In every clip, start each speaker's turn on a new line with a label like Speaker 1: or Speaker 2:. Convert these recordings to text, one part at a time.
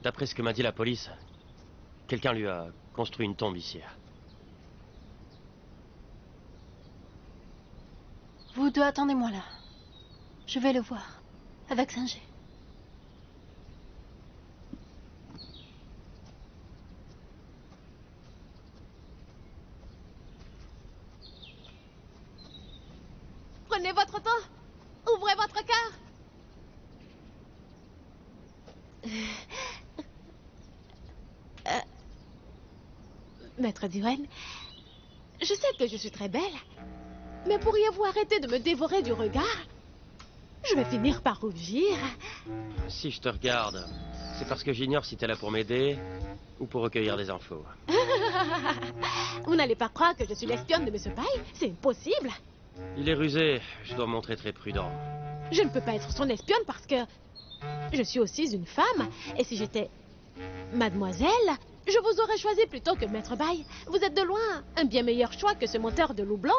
Speaker 1: D'après ce que m'a dit la police, quelqu'un lui a construit une tombe ici.
Speaker 2: Vous deux, attendez-moi là. Je vais le voir. Avec Singer.
Speaker 3: Prenez votre temps. Ouvrez votre cœur. Maître Duren, je sais que je suis très belle, mais pourriez-vous arrêter de me dévorer du regard? Je vais finir par rougir.
Speaker 1: Si je te regarde, c'est parce que j'ignore si t'es là pour m'aider ou pour recueillir des infos.
Speaker 3: Vous n'allez pas croire que je suis l'espionne de Monsieur Paille? C'est impossible.
Speaker 1: Il est rusé, je dois me montrer très prudent.
Speaker 3: Je ne peux pas être son espionne parce que je suis aussi une femme. Et si j'étais mademoiselle, je vous aurais choisi plutôt que Maître Baille. Vous êtes de loin un bien meilleur choix que ce monteur de loup blanc.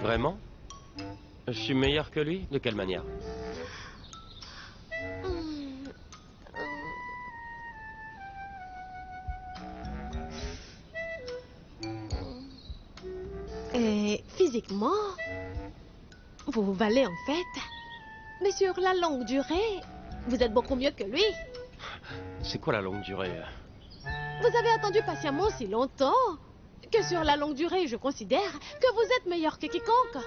Speaker 1: Vraiment? Je suis meilleur que lui? De quelle manière?
Speaker 3: Et physiquement, vous vous valez en fait. Mais sur la longue durée, vous êtes beaucoup mieux que lui.
Speaker 1: C'est quoi la longue durée?
Speaker 3: Vous avez attendu patiemment si longtemps que sur la longue durée, je considère que vous êtes meilleur que quiconque.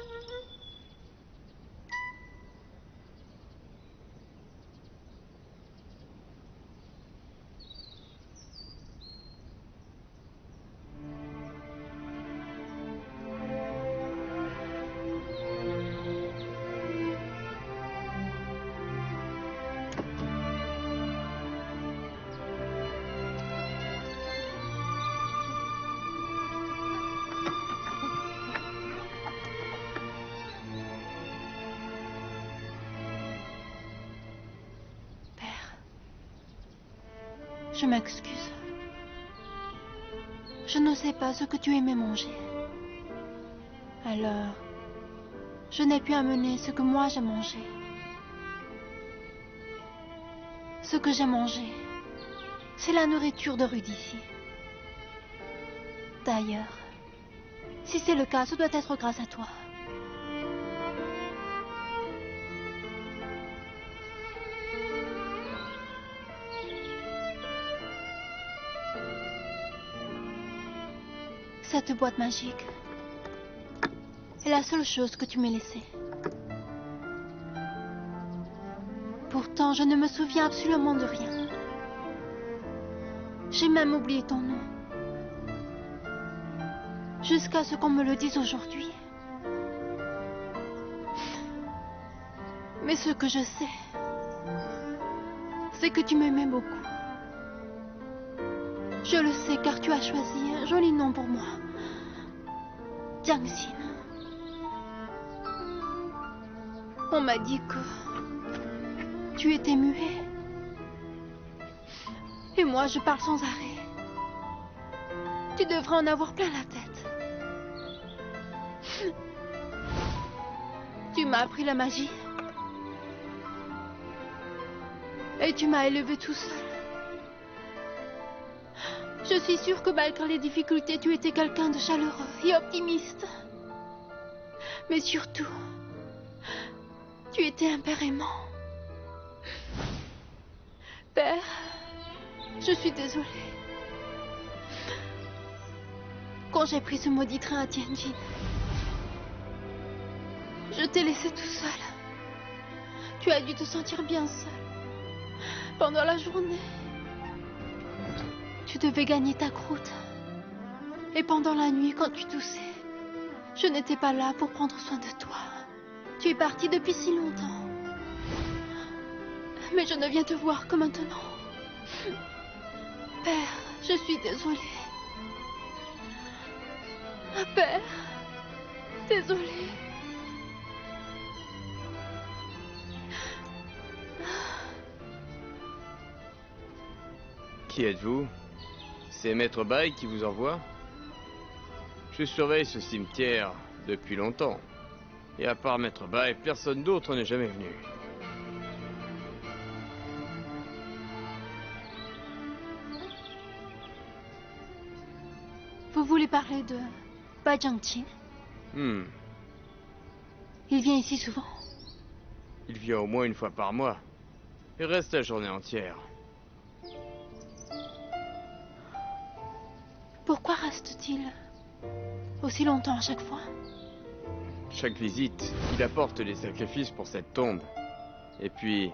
Speaker 2: Je m'excuse. Je ne sais pas ce que tu aimais manger. Alors, je n'ai pu amener ce que moi j'ai mangé. Ce que j'ai mangé, c'est la nourriture de rue d'ici. D'ailleurs, si c'est le cas, ce doit être grâce à toi. Cette boîte magique est la seule chose que tu m'aies laissée. Pourtant, je ne me souviens absolument de rien. J'ai même oublié ton nom. Jusqu'à ce qu'on me le dise aujourd'hui. Mais ce que je sais, c'est que tu m'aimais beaucoup. Je le sais car tu as choisi un joli nom pour moi. Jiangxin. On m'a dit que tu étais muet. Et moi, je parle sans arrêt. Tu devrais en avoir plein la tête. Tu m'as appris la magie. Et tu m'as élevé tout seul. Je suis sûre que malgré les difficultés, tu étais quelqu'un de chaleureux et optimiste. Mais surtout, tu étais un père aimant. Père, je suis désolée. Quand j'ai pris ce maudit train à Tianjin, je t'ai laissé tout seul. Tu as dû te sentir bien seul. Pendant la journée, tu devais gagner ta croûte. Et pendant la nuit, quand tu toussais, je n'étais pas là pour prendre soin de toi. Tu es parti depuis si longtemps. Mais je ne viens te voir que maintenant. Père, je suis désolée. Père, désolée.
Speaker 4: Qui êtes-vous? C'est Maître Baille qui vous envoie? Je surveille ce cimetière depuis longtemps. Et à part Maître Baille, personne d'autre n'est jamais venu.
Speaker 2: Vous voulez parler de Bai Jiangqing?
Speaker 4: Hmm.
Speaker 2: Il vient ici souvent.
Speaker 4: Il vient au moins une fois par mois. Il reste la journée entière.
Speaker 2: Pourquoi reste-t-il aussi longtemps à chaque fois?
Speaker 4: Chaque visite, il apporte des sacrifices pour cette tombe. Et puis,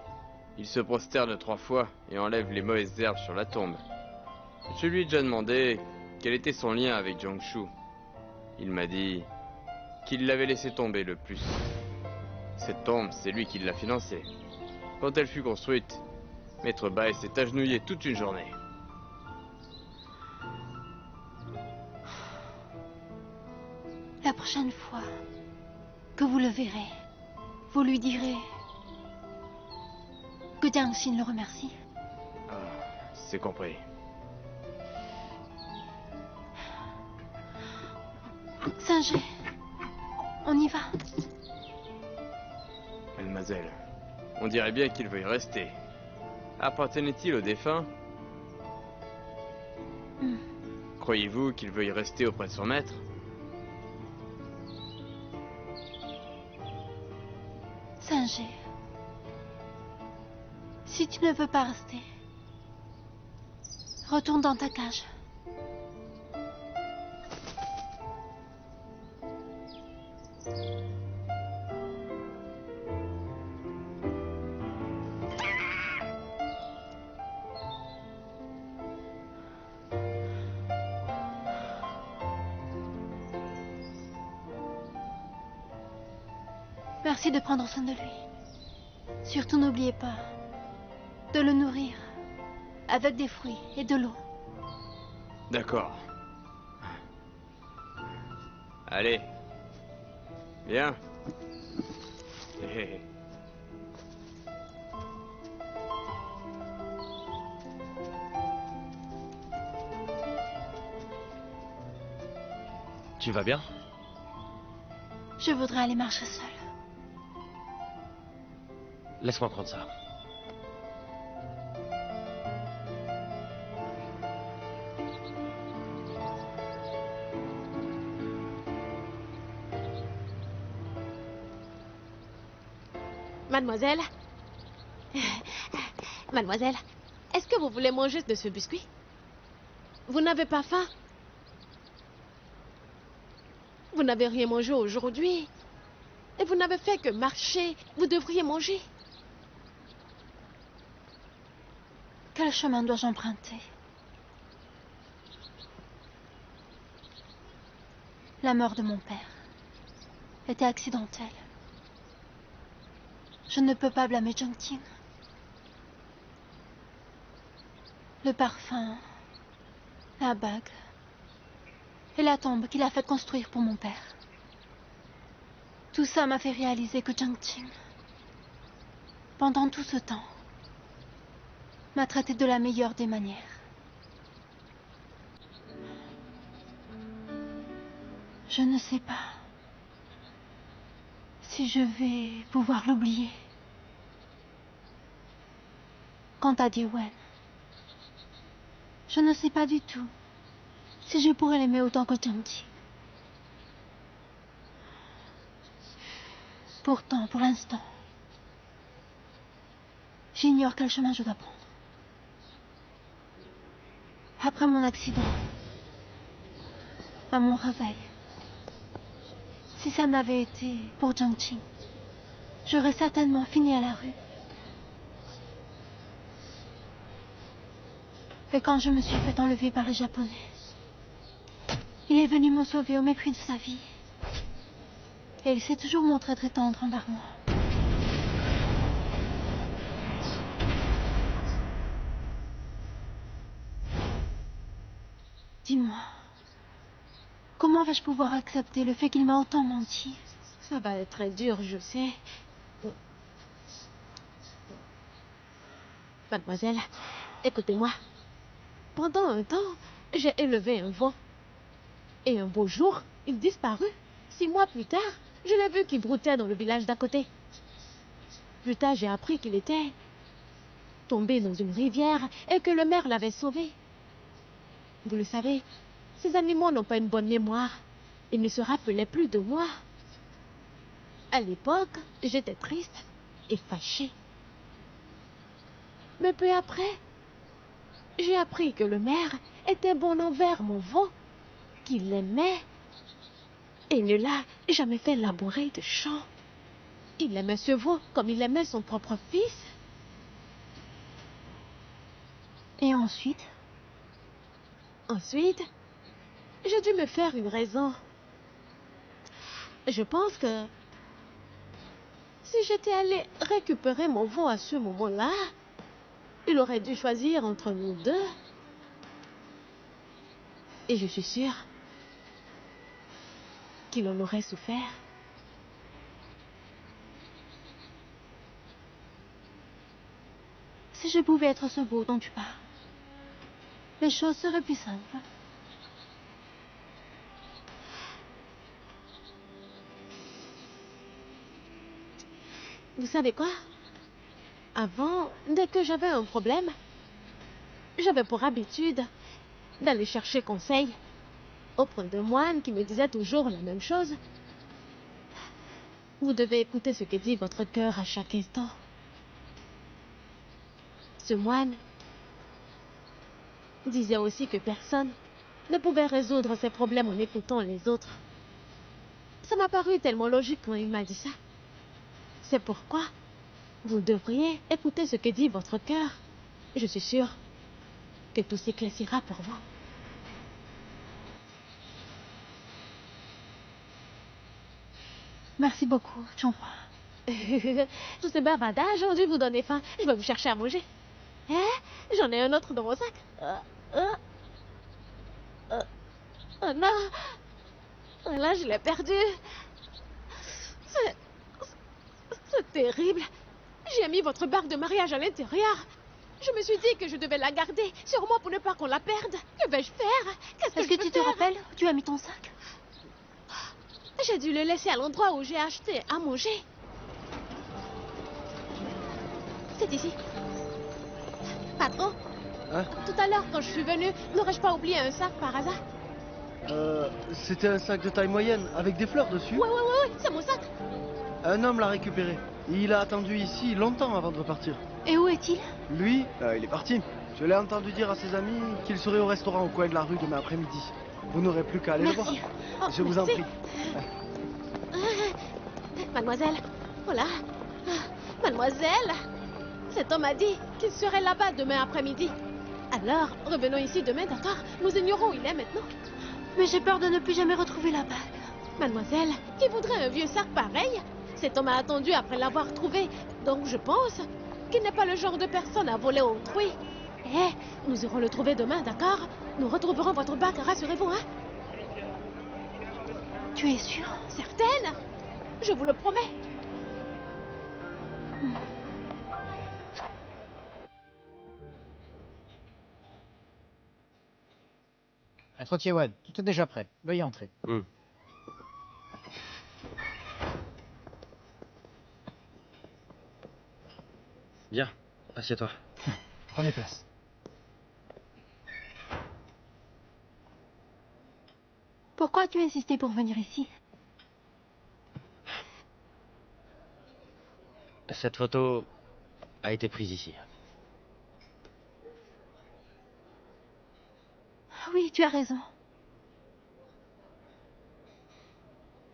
Speaker 4: il se prosterne 3 fois et enlève les mauvaises herbes sur la tombe. Je lui ai déjà demandé quel était son lien avec Jiangshu. Il m'a dit qu'il l'avait laissé tomber le plus. Cette tombe, c'est lui qui l'a financée. Quand elle fut construite, Maître Bai s'est agenouillé toute une journée.
Speaker 2: La prochaine fois que vous le verrez, vous lui direz que Jiang Xin le remercie.
Speaker 4: Ah, c'est compris.
Speaker 2: Singer, on y va.
Speaker 4: Mademoiselle, on dirait bien qu'il veuille rester. Appartenait-il au défunt? Croyez-vous qu'il veuille rester auprès de son maître?
Speaker 2: Singer, si tu ne veux pas rester, retourne dans ta cage. Merci de prendre soin de lui. Surtout n'oubliez pas de le nourrir avec des fruits et de l'eau.
Speaker 4: D'accord. Allez. Viens. Hé, hé.
Speaker 1: Tu vas bien?
Speaker 2: Je voudrais aller marcher seule.
Speaker 1: Laisse-moi prendre ça.
Speaker 3: Mademoiselle? Mademoiselle, est-ce que vous voulez manger de ce biscuit? Vous n'avez pas faim? Vous n'avez rien mangé aujourd'hui. Et vous n'avez fait que marcher. Vous devriez manger.
Speaker 2: Quel chemin dois-je emprunter? La mort de mon père était accidentelle. Je ne peux pas blâmer Jiangqing. Le parfum, la bague et la tombe qu'il a fait construire pour mon père. Tout ça m'a fait réaliser que Jiangqing, pendant tout ce temps, m'a traité de la meilleure des manières. Je ne sais pas si je vais pouvoir l'oublier. Quant à Diwen, je ne sais pas du tout si je pourrais l'aimer autant que Jiangqing. Pourtant, pour l'instant, j'ignore quel chemin je dois prendre. Après mon accident, à mon réveil, si ça n'avait été pour Jiangqing, j'aurais certainement fini à la rue. Et quand je me suis fait enlever par les Japonais, il est venu me sauver au mépris de sa vie. Et il s'est toujours montré très tendre envers moi. Dis-moi, comment vais-je pouvoir accepter le fait qu'il m'a autant menti?
Speaker 3: Ça va être très dur, je sais. Mademoiselle, écoutez-moi. Pendant un temps, j'ai élevé un vent. Et un beau jour, il disparut. 6 mois plus tard, je l'ai vu qui broutait dans le village d'à côté. Plus tard, j'ai appris qu'il était tombé dans une rivière et que le maire l'avait sauvé. Vous le savez, Ces animaux n'ont pas une bonne mémoire. Ils ne se rappelaient plus de moi. À l'époque, j'étais triste et fâchée. Mais peu après, j'ai appris que le maire était bon envers mon veau, qu'il l'aimait. Et ne l'a jamais fait labourer de champs. Il aimait ce veau comme il aimait son propre fils.
Speaker 2: Et ensuite?
Speaker 3: Ensuite, j'ai dû me faire une raison. Je pense que si j'étais allée récupérer mon veau à ce moment-là, il aurait dû choisir entre nous deux. Et je suis sûre qu'il en aurait souffert.
Speaker 2: Si je pouvais être ce veau dont tu parles, les choses seraient plus simples.
Speaker 3: Vous savez quoi? Avant, dès que j'avais un problème, j'avais pour habitude d'aller chercher conseil auprès de moine qui me disait toujours la même chose. Vous devez écouter ce que dit votre cœur à chaque instant. Ce moine disait aussi que personne ne pouvait résoudre ses problèmes en écoutant les autres. Ça m'a paru tellement logique quand il m'a dit ça. C'est pourquoi vous devriez écouter ce que dit votre cœur. Je suis sûre que tout s'éclaircira pour vous.
Speaker 2: Merci beaucoup, Champa.
Speaker 3: Tout ce bavardage a dû vous donner faim. Je vais vous chercher à manger. J'en ai un autre dans mon sac. Oh non. Oh là, je l'ai perdu. C'est terrible. J'ai mis votre bague de mariage à l'intérieur. Je me suis dit que je devais la garder, sûrement pour ne pas qu'on la perde. Que vais-je faire?
Speaker 2: Est-ce que tu te rappelles où tu as mis ton sac?
Speaker 3: J'ai dû le laisser à l'endroit où j'ai acheté à manger. C'est ici. Patron,
Speaker 5: Hein?
Speaker 3: tout à l'heure, quand je suis venue, n'aurais-je pas oublié un sac par hasard?
Speaker 5: C'était un sac de taille moyenne avec des fleurs dessus.
Speaker 3: Oui, c'est mon sac.
Speaker 5: Un homme l'a récupéré. Il a attendu ici longtemps avant de repartir.
Speaker 2: Et où est-il?
Speaker 5: Lui, il est parti. Je l'ai entendu dire à ses amis qu'il serait au restaurant au coin de la rue demain après-midi. Vous n'aurez plus qu'à aller le voir.
Speaker 2: Merci.
Speaker 3: Oh,
Speaker 5: Je vous en
Speaker 3: merci.
Speaker 5: prie.
Speaker 3: Mademoiselle, voilà. Mademoiselle, cet homme a dit qu'il serait là-bas demain après-midi. Alors, revenons ici demain, d'accord? Nous ignorons où il est maintenant.
Speaker 2: Mais j'ai peur de ne plus jamais retrouver la bague.
Speaker 3: Mademoiselle, qui voudrait un vieux sac pareil? Cet homme a attendu après l'avoir trouvé, donc je pense qu'il n'est pas le genre de personne à voler autrui. Nous irons le trouver demain, d'accord? Nous retrouverons votre bague, rassurez-vous, hein?
Speaker 2: Tu es sûre?
Speaker 3: Certaine? Je vous le promets.
Speaker 6: Maître Tiawan, tout est déjà prêt. Veuillez entrer.
Speaker 1: Viens, assieds-toi.
Speaker 6: Prenez place.
Speaker 2: Pourquoi tu as insisté pour venir ici?
Speaker 1: Cette photo a été prise ici.
Speaker 2: Oui, tu as raison.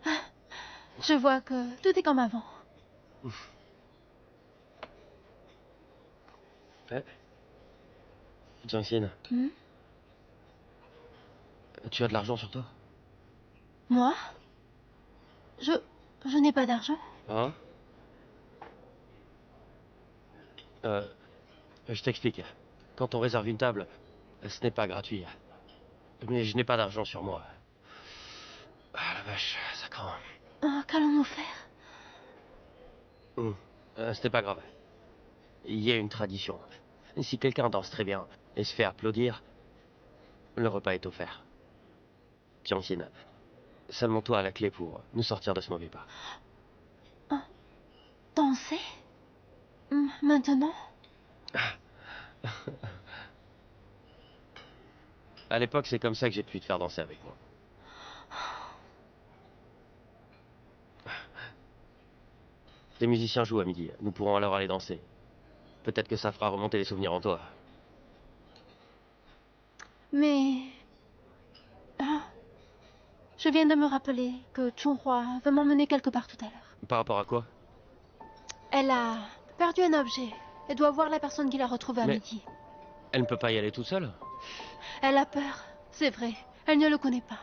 Speaker 2: Ah, je vois que tout est comme avant.
Speaker 1: Jiang-Xin,
Speaker 2: Hmm?
Speaker 1: tu as de l'argent sur toi?
Speaker 2: Moi? Je n'ai pas d'argent.
Speaker 1: Hein? Je t'explique. Quand on réserve une table, ce n'est pas gratuit. Mais je n'ai pas d'argent sur moi. Ah la vache, ça craint.
Speaker 2: Qu'allons-nous faire?
Speaker 1: Ce n'est pas grave. Il y a une tradition. Si quelqu'un danse très bien et se fait applaudir, le repas est offert. Jiang-Xin, seulement toi a la clé pour nous sortir de ce mauvais pas.
Speaker 2: Danser? Maintenant?
Speaker 1: À l'époque, c'est comme ça que j'ai pu te faire danser avec moi. Les musiciens jouent à midi. Nous pourrons alors aller danser. Peut-être que ça fera remonter les souvenirs en toi.
Speaker 2: Mais... Ah, je viens de me rappeler que Chunhua veut m'emmener quelque part tout à l'heure.
Speaker 1: Par rapport à quoi?
Speaker 2: Elle a perdu un objet et doit voir la personne qui l'a retrouvé à
Speaker 1: Mais-
Speaker 2: midi.
Speaker 1: Elle ne peut pas y aller toute seule.
Speaker 2: Elle a peur, c'est vrai. Elle ne le connaît pas.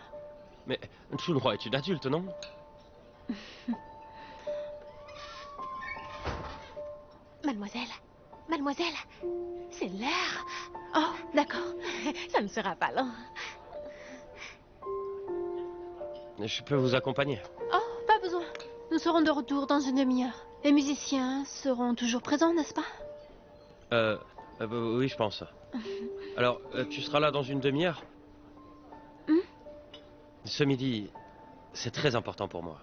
Speaker 1: Mais Chunhua est une adulte, non?
Speaker 3: Mademoiselle, mademoiselle, c'est l'heure.
Speaker 2: Oh, d'accord.
Speaker 3: Ça ne sera pas long.
Speaker 1: Je peux vous accompagner.
Speaker 2: Oh, pas besoin. Nous serons de retour dans une demi-heure. Les musiciens seront toujours présents, n'est-ce pas?
Speaker 1: Oui, je pense. Alors, tu seras là dans une demi-heure? Ce midi, c'est très important pour moi.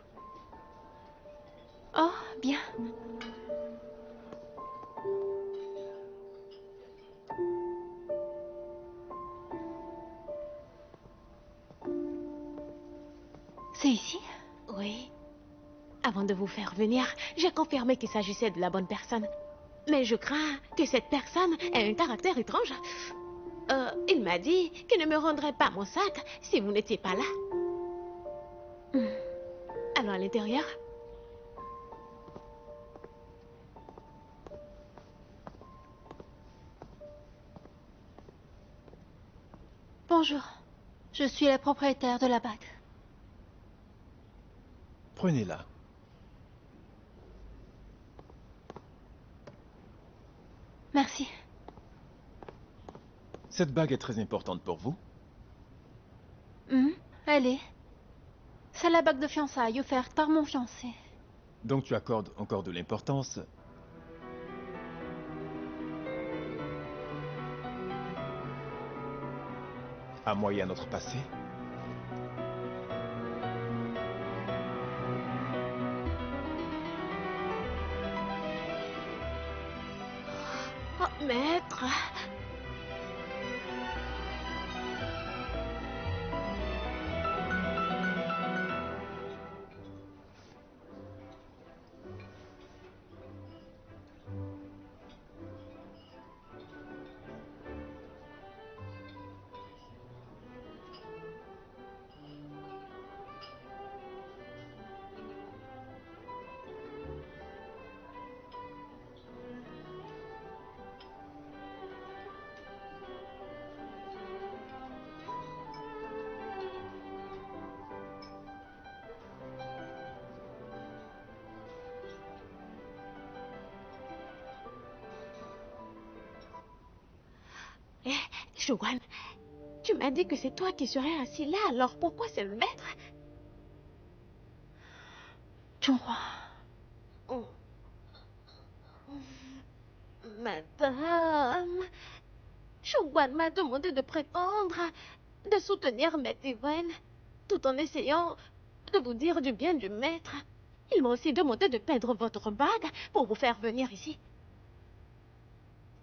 Speaker 2: Oh, bien. C'est ici?
Speaker 3: Oui. Avant de vous faire venir, j'ai confirmé qu'il s'agissait de la bonne personne. Mais je crains que cette personne ait un caractère étrange. Il m'a dit qu'il ne me rendrait pas mon sac si vous n'étiez pas là. Allons à l'intérieur.
Speaker 2: Bonjour. Je suis la propriétaire de la bague.
Speaker 7: Prenez-la.
Speaker 2: Merci.
Speaker 7: Cette bague est très importante pour vous?
Speaker 2: Elle est. C'est la bague de fiançailles offerte par mon fiancé.
Speaker 7: Donc tu accordes encore de l'importance à moi et à notre passé?
Speaker 3: Oh, maître. Shogun, tu m'as dit que c'est toi qui serais assis là, alors pourquoi c'est le maître?
Speaker 2: Chunhua.
Speaker 3: Oh. Madame, Shogun m'a demandé de prétendre, de soutenir Maître Yuen, tout en essayant de vous dire du bien du maître. Il m'a aussi demandé de perdre votre bague pour vous faire venir ici.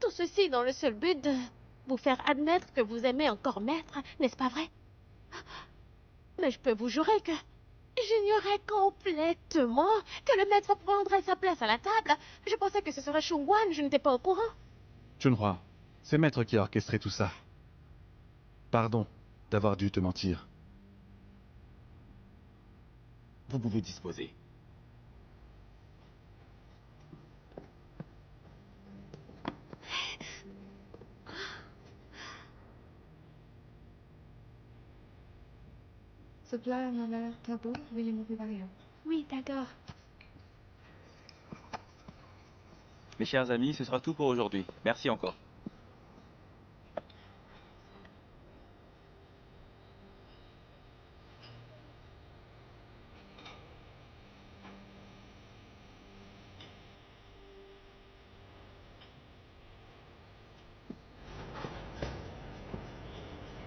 Speaker 3: Tout ceci dans le seul but de vous faire admettre que vous aimez encore maître, n'est-ce pas vrai? Mais je peux vous jurer que j'ignorais complètement que le maître prendrait sa place à la table. Je pensais que ce serait Shungwan, je n'étais pas au courant.
Speaker 8: Chunhua, c'est Maître qui a orchestré tout ça. Pardon d'avoir dû te mentir.
Speaker 7: Vous pouvez disposer.
Speaker 9: Ce plat m'a l'air très beau, veuillez me préparer un.
Speaker 2: Oui, d'accord.
Speaker 10: Mes chers amis, ce sera tout pour aujourd'hui. Merci encore.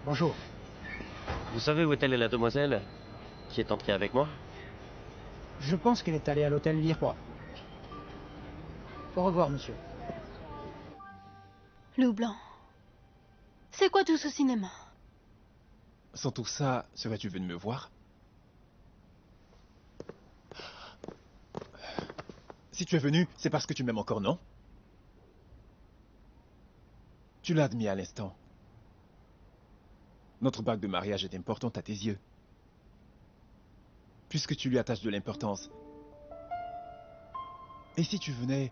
Speaker 6: Bonjour.
Speaker 1: Vous savez où est-elle la demoiselle qui est entrée avec moi?
Speaker 6: Je pense qu'elle est allée à l'hôtel Viroy. Au revoir, monsieur.
Speaker 2: Loup blanc. C'est quoi tout ce cinéma?
Speaker 7: Sans tout ça, serais-tu venu me voir? Si tu es venu, c'est parce que tu m'aimes encore, non? Tu l'as admis à l'instant. Notre bague de mariage est importante à tes yeux. Puisque tu lui attaches de l'importance. Et si tu venais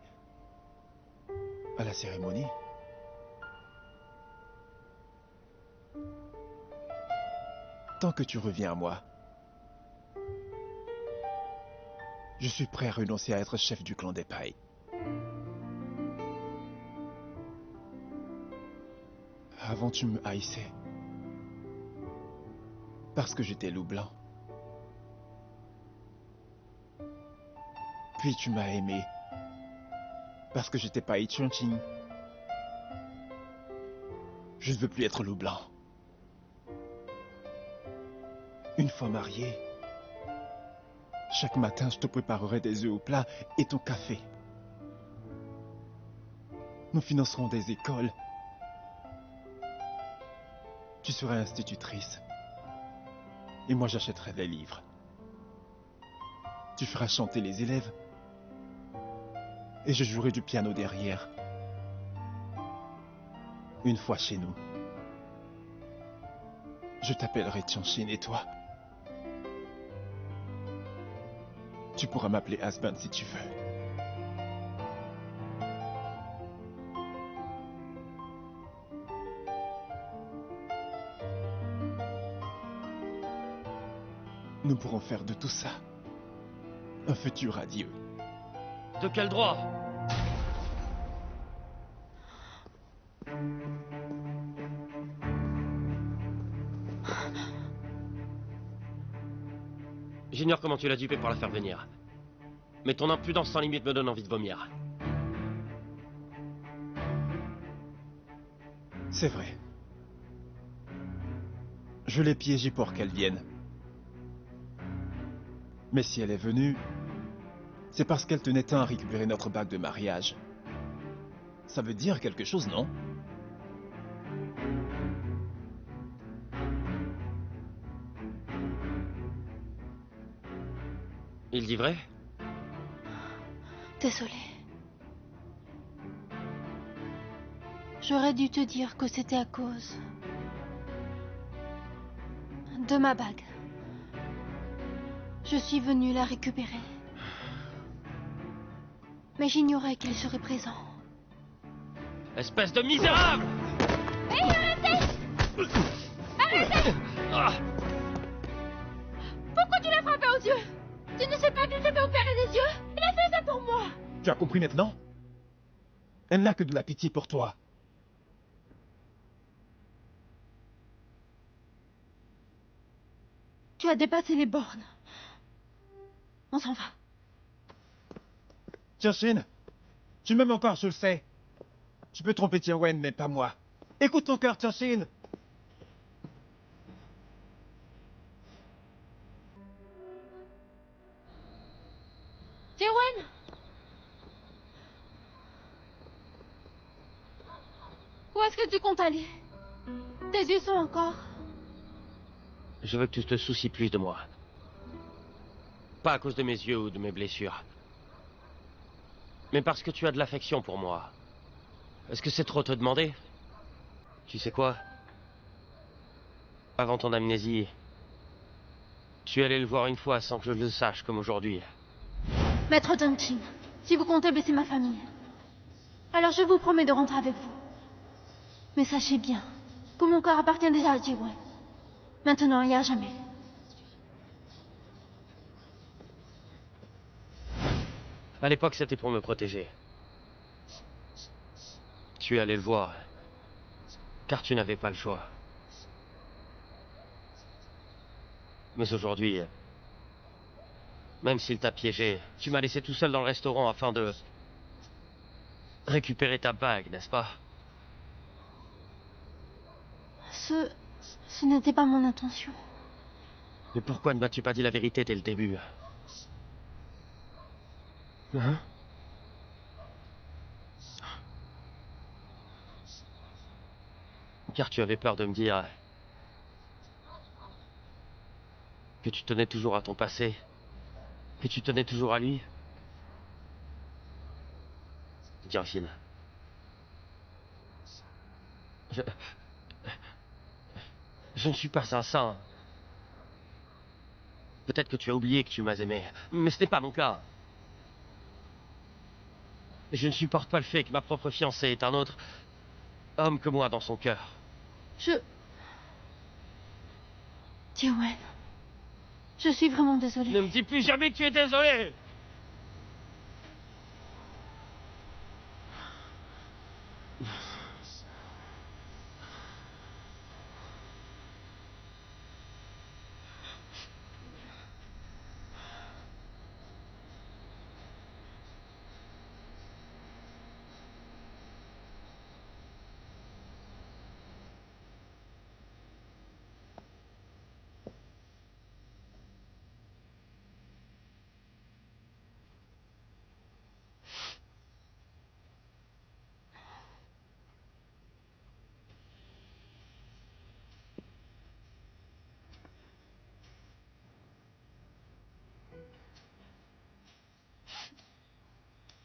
Speaker 7: à la cérémonie? Tant que tu reviens à moi, je suis prêt à renoncer à être chef du clan des pailles. Avant, tu me haïssais. Parce que j'étais loup blanc. Puis tu m'as aimé. Parce que j'étais pas Chongqing. Je ne veux plus être loup blanc. Une fois marié, chaque matin je te préparerai des œufs au plat et ton café. Nous financerons des écoles. Tu seras institutrice. Et moi j'achèterai des livres. Tu feras chanter les élèves. Et je jouerai du piano derrière. Une fois chez nous, je t'appellerai Tianxin et toi, tu pourras m'appeler Asban si tu veux. Nous pourrons faire de tout ça un futur radieux.
Speaker 1: De quel droit? J'ignore comment tu l'as dupé pour la faire venir. Mais ton impudence sans limite me donne envie de vomir.
Speaker 7: C'est vrai. Je l'ai piégée pour qu'elle vienne. Mais si elle est venue, c'est parce qu'elle tenait tant à récupérer notre bague de mariage. Ça veut dire quelque chose, non?
Speaker 1: Il dit vrai?
Speaker 2: Désolée. J'aurais dû te dire que c'était à cause de ma bague. Je suis venue la récupérer. Mais j'ignorais qu'il serait présent.
Speaker 1: Espèce de misérable!
Speaker 2: Hé, arrêtez! Arrêtez!
Speaker 1: Ah!
Speaker 2: Pourquoi tu l'as frappé aux yeux? Tu ne sais pas qu'il s'est fait opérer des yeux? Il a fait ça pour moi!
Speaker 7: Tu as compris maintenant? Elle n'a que de la pitié pour toi.
Speaker 2: Tu as dépassé les bornes. On s'en va.
Speaker 7: Tianxin, tu m'aimes encore, je le sais. Tu peux tromper Tianwen, mais pas moi. Écoute ton cœur, Tianxin.
Speaker 2: Tianwen! Où est-ce que tu comptes aller? Tes yeux sont encore...
Speaker 1: Je veux que tu te soucies plus de moi. Pas à cause de mes yeux ou de mes blessures. Mais parce que tu as de l'affection pour moi. Est-ce que c'est trop te demander? Tu sais quoi? Avant ton amnésie, tu es allé le voir une fois sans que je le sache, comme aujourd'hui.
Speaker 2: Maître Jiangqing, si vous comptez blesser ma famille, alors je vous promets de rentrer avec vous. Mais sachez bien que mon corps appartient déjà à Jiwen. Maintenant et à jamais.
Speaker 1: À l'époque, c'était pour me protéger. Tu es allé le voir, car tu n'avais pas le choix. Mais aujourd'hui, même s'il t'a piégé, tu m'as laissé tout seul dans le restaurant afin de récupérer ta bague, n'est-ce pas?
Speaker 2: Ce n'était pas mon intention.
Speaker 1: Mais pourquoi ne m'as-tu pas dit la vérité dès le début? Hein? Car tu avais peur de me dire Que tu tenais toujours à ton passé. Que tu tenais toujours à lui. Jiangxin. Je ne suis pas un saint. Peut-être que tu as oublié que tu m'as aimé, mais ce n'est pas mon cas. Je ne supporte pas le fait que ma propre fiancée ait un autre homme que moi dans son cœur.
Speaker 2: Tiawen, je suis vraiment désolée.
Speaker 1: Ne me dis plus jamais que tu es désolé.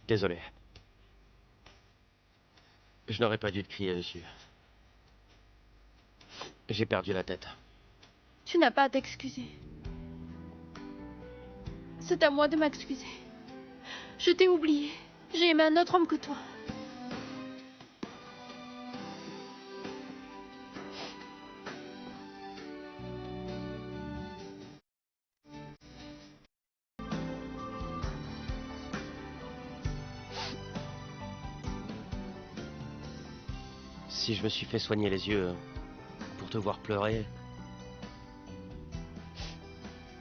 Speaker 1: Désolé. Je n'aurais pas dû te crier dessus. J'ai perdu la tête.
Speaker 2: Tu n'as pas à t'excuser. C'est à moi de m'excuser. Je t'ai oublié. J'ai aimé un autre homme que toi.
Speaker 1: Si je me suis fait soigner les yeux pour te voir pleurer,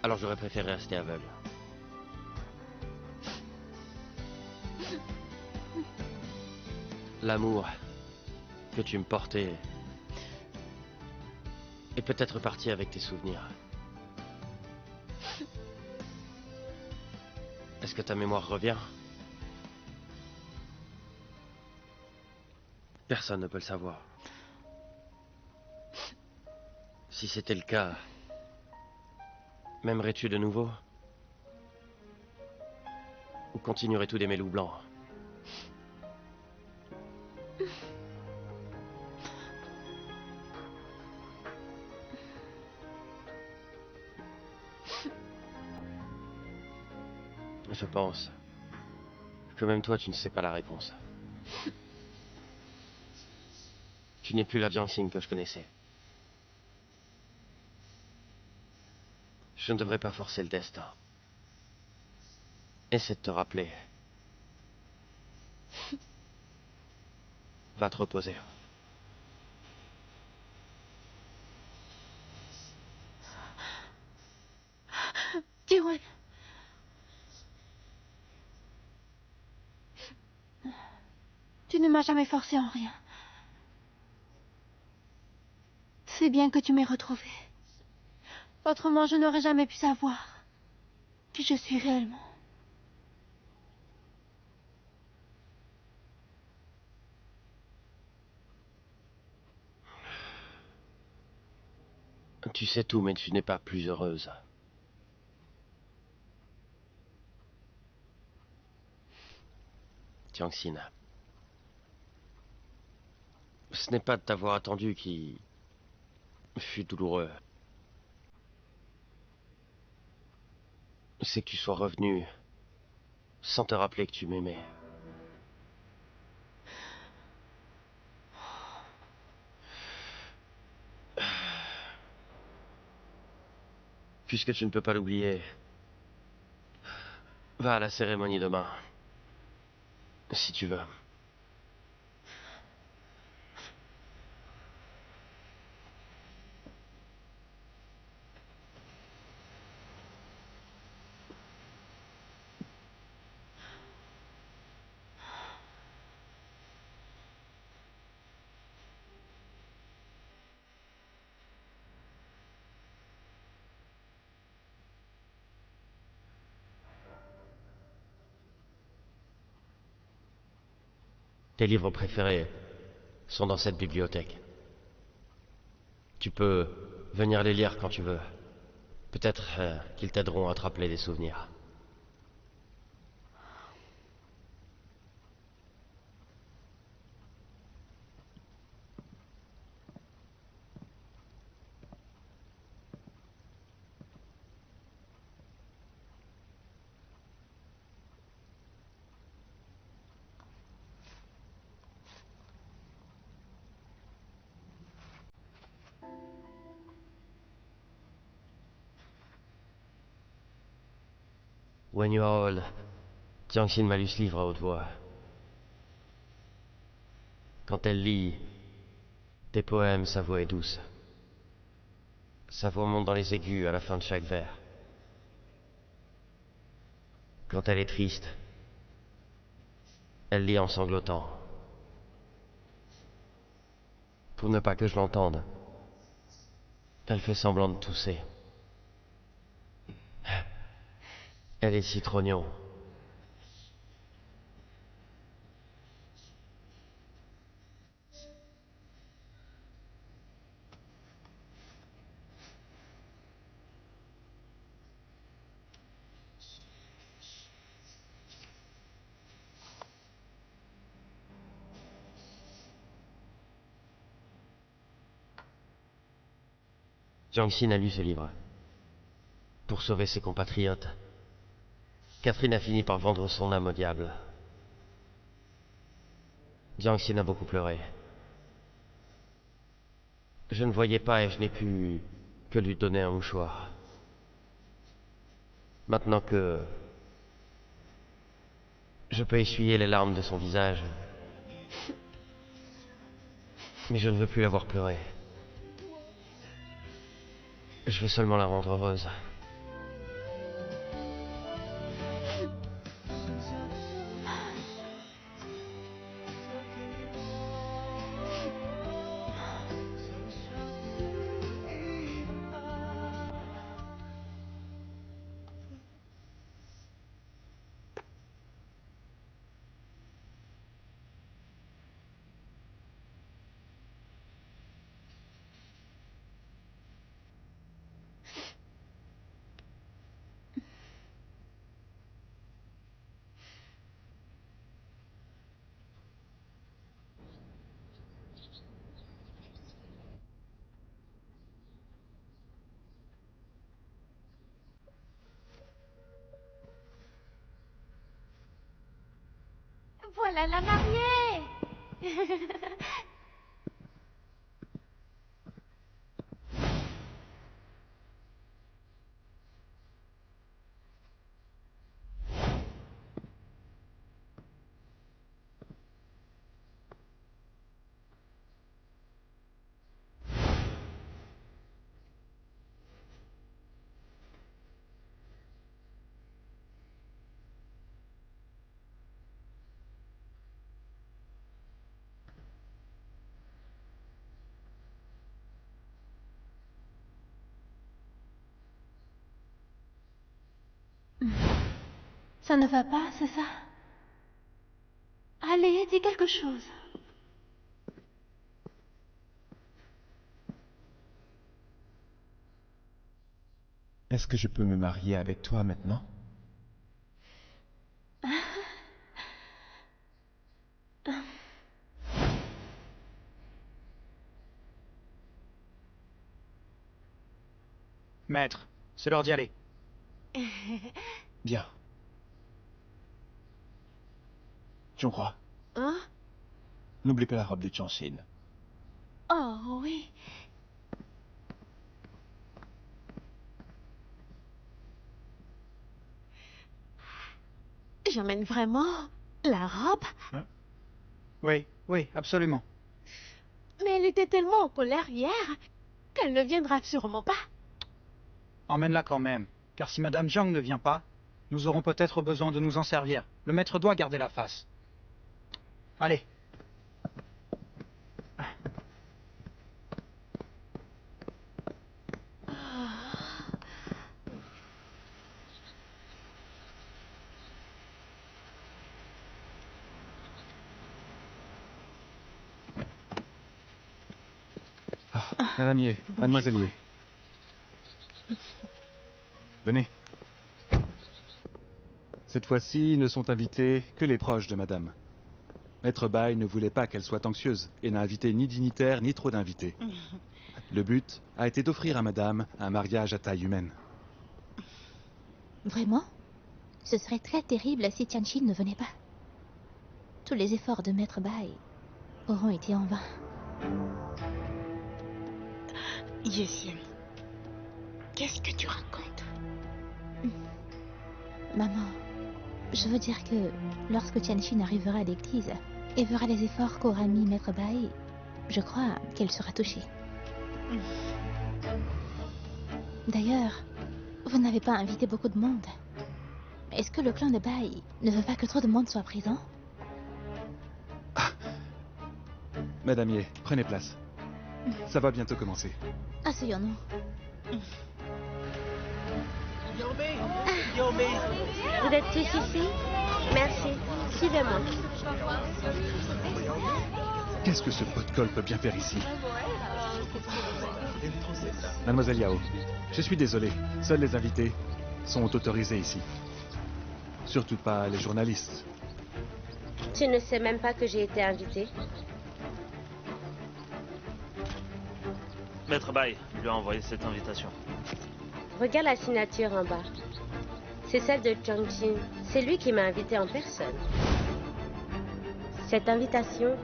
Speaker 1: alors j'aurais préféré rester aveugle. L'amour que tu me portais est peut-être parti avec tes souvenirs. Est-ce que ta mémoire revient? Personne ne peut le savoir. Si c'était le cas, m'aimerais-tu de nouveau? Ou continuerais-tu d'aimer Loup Blanc? Je pense que même toi, tu ne sais pas la réponse. Tu n'es plus la Jiangxin que je connaissais. Je ne devrais pas forcer le destin. Essaie de te rappeler. Va te reposer.
Speaker 2: Tiawen. Tu ne m'as jamais forcé en rien. C'est bien que tu m'aies retrouvée. Autrement, je n'aurais jamais pu savoir qui je suis réellement.
Speaker 1: Tu sais tout, mais tu n'es pas plus heureuse. Jiangxin. Ce n'est pas de t'avoir attendu qui fut douloureux. C'est que tu sois revenu sans te rappeler que tu m'aimais. Puisque tu ne peux pas l'oublier, va à la cérémonie demain. Si tu veux. Tes livres préférés sont dans cette bibliothèque. Tu peux venir les lire quand tu veux. Peut-être qu'ils t'aideront à te rappeler des souvenirs. When you are old, Jiangxin m'a lu ce livre à haute voix. Quand elle lit tes poèmes, sa voix est douce. Sa voix monte dans les aigus à la fin de chaque vers. Quand elle est triste, elle lit en sanglotant. Pour ne pas que je l'entende, elle fait semblant de tousser. Elle est citrognon. Jiangxin a lu ce livre. Pour sauver ses compatriotes, Catherine a fini par vendre son âme au diable. Jiangxin a beaucoup pleuré. Je ne voyais pas et je n'ai pu que lui donner un mouchoir. Maintenant que je peux essuyer les larmes de son visage, mais je ne veux plus la voir pleurer. Je veux seulement la rendre heureuse.
Speaker 2: Voilà la mariée. Ça ne va pas, c'est ça? Allez, dis quelque chose.
Speaker 7: Est-ce que je peux me marier avec toi maintenant?
Speaker 6: Maître, c'est l'heure d'y aller.
Speaker 7: Bien. Zhonghua,
Speaker 3: Hein?
Speaker 7: n'oublie pas la robe de Jiangxin.
Speaker 3: Oh oui. J'emmène vraiment la robe?
Speaker 6: Oui, oui, absolument.
Speaker 3: Mais elle était tellement en colère hier qu'elle ne viendra sûrement pas.
Speaker 6: Emmène-la quand même, car si Madame Jiang ne vient pas, nous aurons peut-être besoin de nous en servir. Le maître doit garder la face. Allez.
Speaker 8: Madame Ye, mademoiselle Ye. Venez. Cette fois-ci, ne sont invités que les proches de madame. Maître Bai ne voulait pas qu'elle soit anxieuse et n'a invité ni dignitaires ni trop d'invités. Le but a été d'offrir à madame un mariage à taille humaine.
Speaker 11: Vraiment? Ce serait très terrible si Tianqin ne venait pas. Tous les efforts de Maître Bai auront été en vain.
Speaker 3: Yessian, qu'est-ce que tu racontes?
Speaker 11: Maman, je veux dire que lorsque Tianqin arrivera à l'église et verra les efforts qu'aura mis Maître Bai, je crois qu'elle sera touchée. D'ailleurs, vous n'avez pas invité beaucoup de monde. Est-ce que le clan de Bai ne veut pas que trop de monde soit présent?
Speaker 8: Madame Ye, prenez place. Ça va bientôt commencer.
Speaker 11: Asseyons-nous.
Speaker 3: Vous êtes tous ici? Merci. Suivez-moi.
Speaker 8: Qu'est-ce que ce pot de colle peut bien faire ici? Mademoiselle Yao, je suis désolé. Seuls les invités sont autorisés ici. Surtout pas les journalistes.
Speaker 12: Tu ne sais même pas que j'ai été invitée?
Speaker 10: Maître Bai lui a envoyé cette invitation.
Speaker 12: Regarde la signature en bas. C'est celle de Changqing. C'est lui qui m'a invitée en personne. Cette invitation...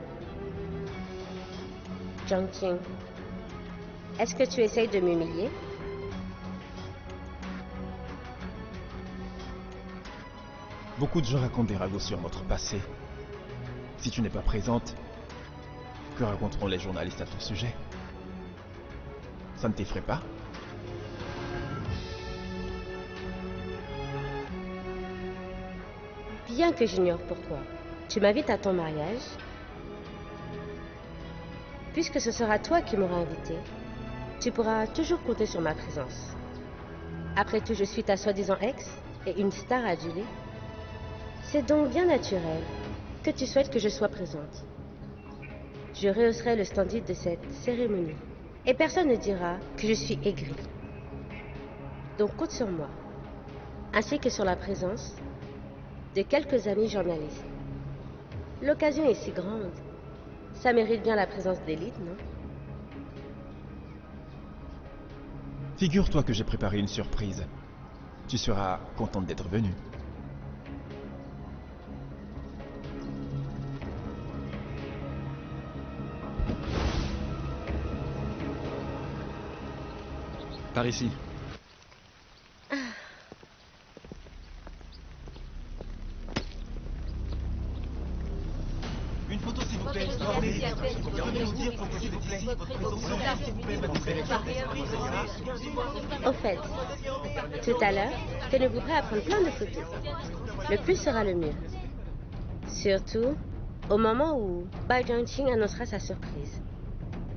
Speaker 12: Changqing, est-ce que tu essayes de m'humilier?
Speaker 7: Beaucoup de gens racontent des ragots sur notre passé. Si tu n'es pas présente, que raconteront les journalistes à ton sujet? Ça ne t'effraie pas?
Speaker 12: Bien que j'ignore pourquoi, tu m'invites à ton mariage. Puisque ce sera toi qui m'auras invité, tu pourras toujours compter sur ma présence. Après tout, je suis ta soi-disant ex et une star adulée. C'est donc bien naturel que tu souhaites que je sois présente. Je rehausserai le standard de cette cérémonie. Et personne ne dira que je suis aigrie. Donc compte sur moi, ainsi que sur la présence de quelques amis journalistes. L'occasion est si grande. Ça mérite bien la présence d'élite, non?
Speaker 7: Figure-toi que j'ai préparé une surprise. Tu seras contente d'être venue.
Speaker 8: Par ici.
Speaker 5: Une photo s'il vous plaît.
Speaker 12: Au fait, tout à l'heure, tenez-vous prêt à prendre plein de photos. Le plus sera le mieux. Surtout, au moment où Bai Jiangqing annoncera sa surprise.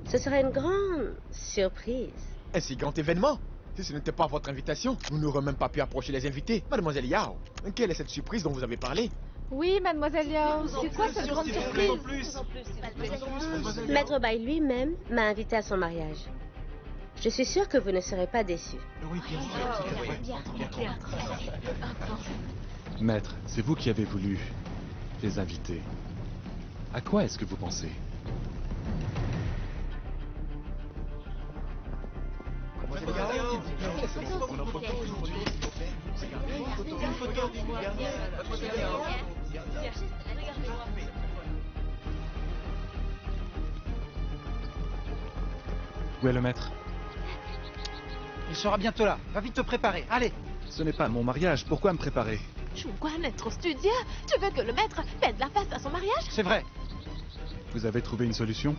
Speaker 12: Ce sera une grande surprise.
Speaker 13: Un si grand événement? Si ce n'était pas votre invitation, nous n'aurions même pas pu approcher les invités. Mademoiselle Yao, quelle est cette surprise dont vous avez parlé?
Speaker 9: Oui, mademoiselle Yao, c'est quoi cette grande surprise?
Speaker 12: Maître Bai lui-même m'a invité à son mariage. Je suis sûre que vous ne serez pas déçus.
Speaker 8: Maître, c'est vous qui avez voulu les inviter. À quoi est-ce que vous pensez? Où est le maître?
Speaker 6: Il sera bientôt là. Va vite te préparer. Allez.
Speaker 8: Ce n'est pas mon mariage. Pourquoi me préparer?
Speaker 3: Chungguan est trop studieux. Tu veux que le maître pète la face à son mariage?
Speaker 6: C'est vrai.
Speaker 8: Vous avez trouvé une solution?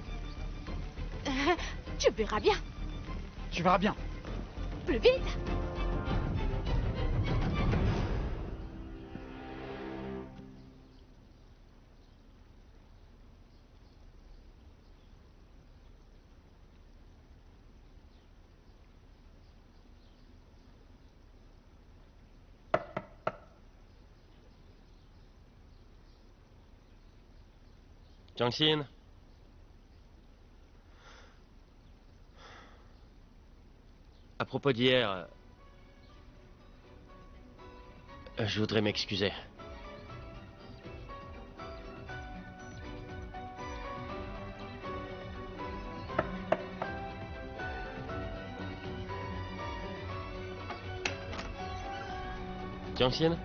Speaker 3: Tu verras bien.
Speaker 6: Tu verras bien.
Speaker 3: Plus vite.
Speaker 1: Changqin. À propos d'hier, Je voudrais m'excuser. Jiangxin